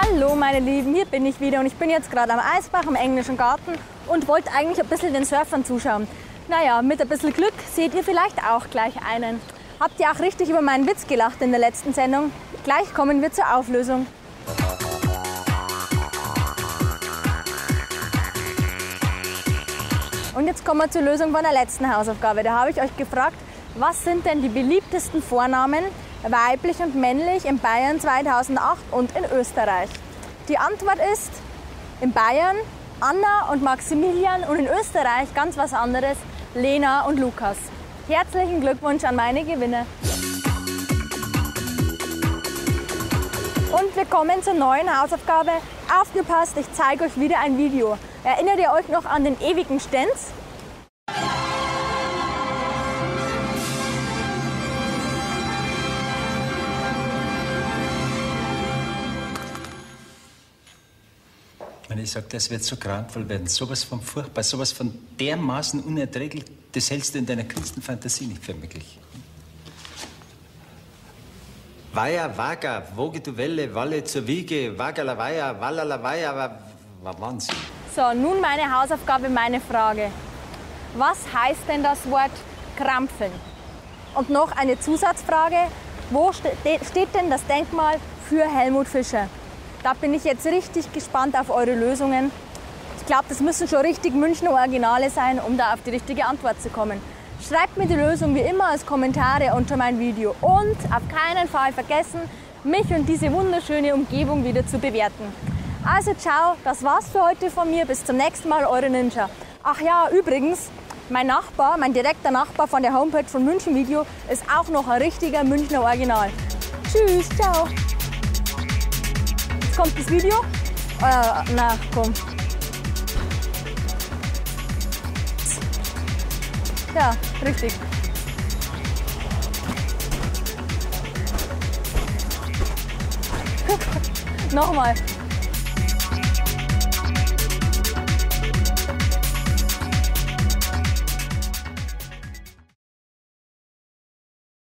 Hallo meine Lieben, hier bin ich wieder und ich bin jetzt gerade am Eisbach im Englischen Garten und wollte eigentlich ein bisschen den Surfern zuschauen. Naja, mit ein bisschen Glück seht ihr vielleicht auch gleich einen. Habt ihr auch richtig über meinen Witz gelacht in der letzten Sendung? Gleich kommen wir zur Auflösung. Und jetzt kommen wir zur Lösung von der letzten Hausaufgabe. Da habe ich euch gefragt, was sind denn die beliebtesten Vornamen, weiblich und männlich, in Bayern 2008 und in Österreich? Die Antwort ist in Bayern Anna und Maximilian und in Österreich ganz was anderes, Lena und Lukas. Herzlichen Glückwunsch an meine Gewinner. Und wir kommen zur neuen Hausaufgabe. Aufgepasst, ich zeige euch wieder ein Video. Erinnert ihr euch noch an den ewigen Stenz? Wenn ich sage, das wird so grauenvoll werden, sowas von furchtbar, sowas von dermaßen unerträglich, das hältst du in deiner kühnsten Fantasie nicht für möglich. Weiher, Wager, woge du Welle, Walle zur Wiege, Wagala Weiher, Wallala Weiher, war Wahnsinn. So, nun meine Hausaufgabe, meine Frage. Was heißt denn das Wort krampfeln? Und noch eine Zusatzfrage. Wo steht denn das Denkmal für Helmut Fischer? Da bin ich jetzt richtig gespannt auf eure Lösungen. Ich glaube, das müssen schon richtig Münchner Originale sein, um da auf die richtige Antwort zu kommen. Schreibt mir die Lösung wie immer als Kommentare unter mein Video. Und auf keinen Fall vergessen, mich und diese wunderschöne Umgebung wieder zu bewerten. Also ciao, das war's für heute von mir. Bis zum nächsten Mal, eure Ninja. Ach ja, übrigens, mein Nachbar, mein direkter Nachbar von der Homepage von München Video ist auch noch ein richtiger Münchner Original. Tschüss, ciao. Jetzt kommt das Video. Na, komm. Ja, richtig. Nochmal.